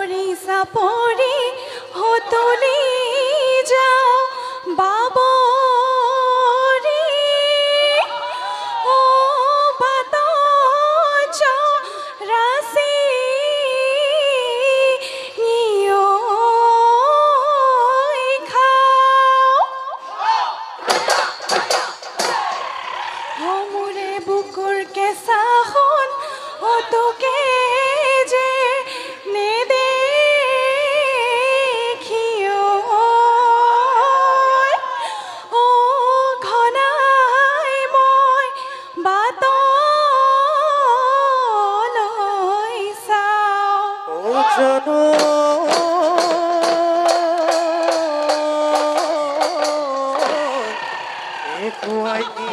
পরি সাপরি হতলি যাও বাবরি ও বাত রাশি নিও খাও মোরে বুকুর কেঁচা সোণ অতকে যে নেদেখিও ও ঘনাই মই বাটলৈ চাওঁ ও জানো খুৱাই কি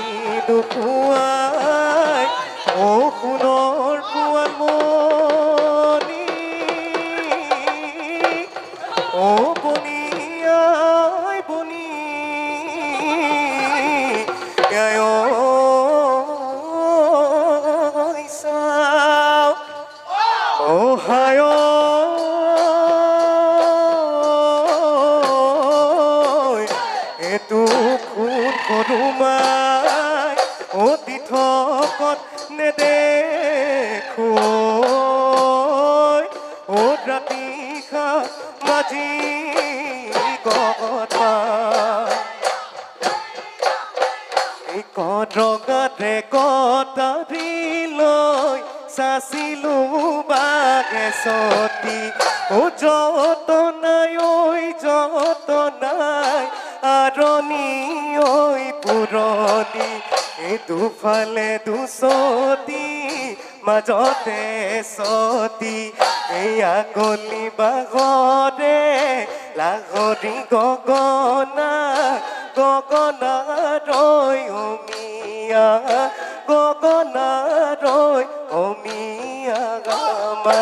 নোখোৱাই ও সোণৰ পোৱালমণি ও বনি আই বনি চাও ও হায় এটো খুব সৰুমাই অতি থকত নেদেখো ও ৰাতি খা মাজি কথা কটকাতে কটাৰি লৈ চাচিলো বাগে সতী ও যত নাই ঐ যত নাই আৰণি ঐ পুৰণি এই দুফালে দুচতী মাজতে সতী এই আগলি বাগৰে লাগৰি গগনা গগনা ৰৈ অমিয়া গগনা ৰৈ অমিয়া গামা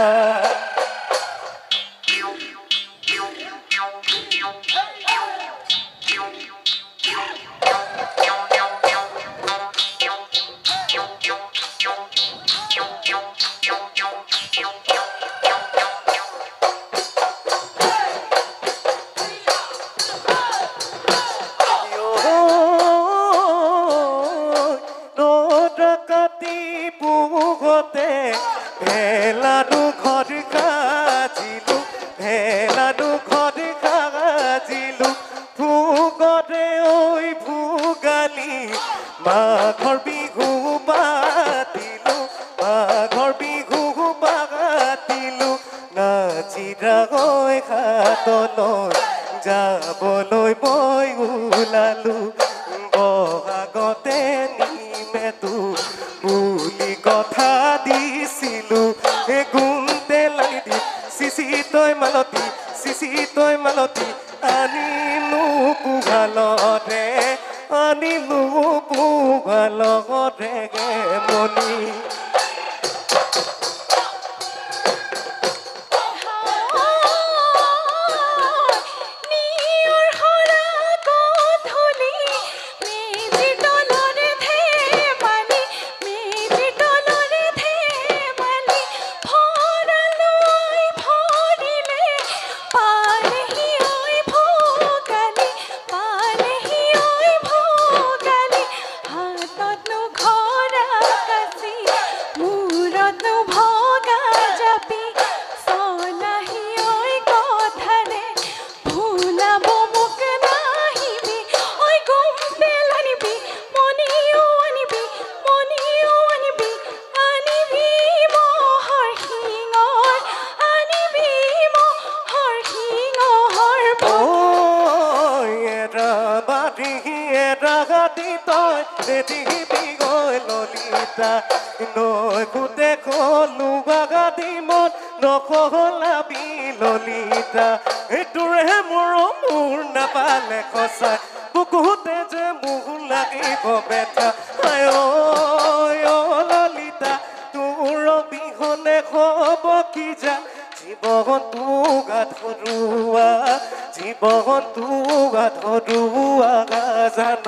ভেলানো ঘৰ সাজিলো ভেলানো ঘৰ সাজিলো ভোগৰে ঐ ভোগালী মাঘৰ বিহু পাতিলো মাঘৰ বিহু পাতিলো নাচিৰা হৈ হাতলৈ যাবলৈ মই ওলালো বহাগতে নিমেতো বুলি কথা দিছিলো হে গুণতে লাগি দি চিচি তই মালতী আনিলো পুগালতে মনি ললিতা নৈ গোটে খলো বাগাদি মন নকলাবি ললিতা এইটোৰে মোৰ নাপালে সঁচাই বুকুতে যে মুখ লাগিব বেথা আই ঐ ললিতা তোৰ বিহনে খব কি যা জীৱনটো গাধৰুৱা জান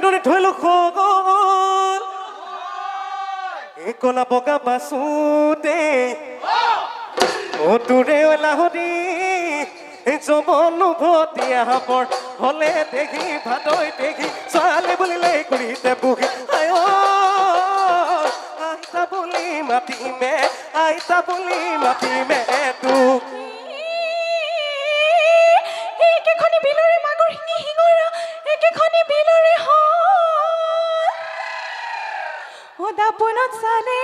দৰে থৈলো খগল এই কলা বগা বাচোতে ও তোৰে লাহৰি জবন উভতি আহবৰ হলে দেখি ভাদৈ দেখি ছোৱালী বুলিলে কৰিতে বহি আই আইতা বুলি মাতিমে আইতা বুলি মাতিমে তোক একেখনি বিলৰে মাগুৰ শিঙি শিঙৰা একেখনি বিলৰে হল ও দাপনত চালে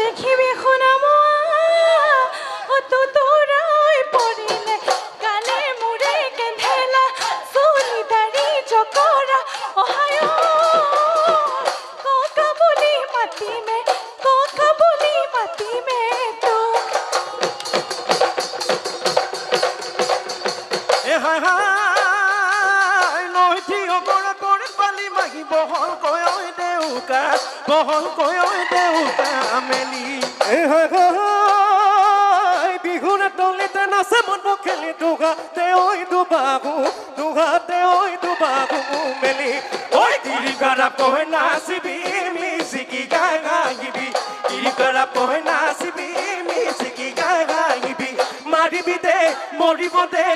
দেখিবি শুনামোৱা ও তোৰাই পৰিলে গালে মূৰে কেন্ধেলা চুলি দাড়ি জকৰা অহায় ককা বুলি মাতিমে তোক এ হায় হায় নৈথি অগৰ কৰি পালি মাগি বহল কয় দেউকা মেলি বিহুৰে তলিতে নাচে মন খেলি দুঘাতে দুবাগু মেলি ঐ তিৰিকাৰা পঢ়ে নাচিবি মিচিকি গাই গাইবি তিৰিকাৰা পঢ়ে নাচিবি মিচিকি গাই গাইবি মাৰিবি দে মৰিব দে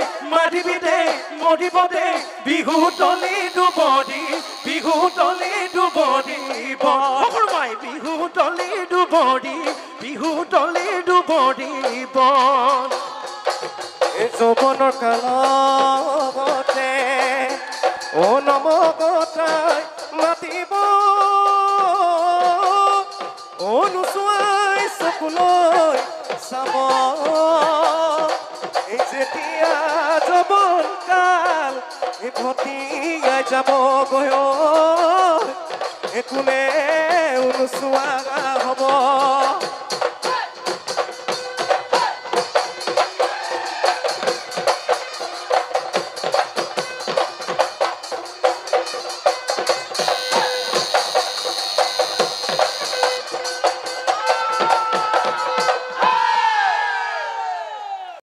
বিহু তলি দুবৰি সকলোমাই বিহু তলি দুবৰি বন যৌৱনৰ কালতে ও নমকতাই মাতিব ও নোচোৱাই চকুলৈ চাব এই যেতিয়া যৌৱন কাল ভটিয়াই যাব গৈ কোনে নোচোৱা হ'ব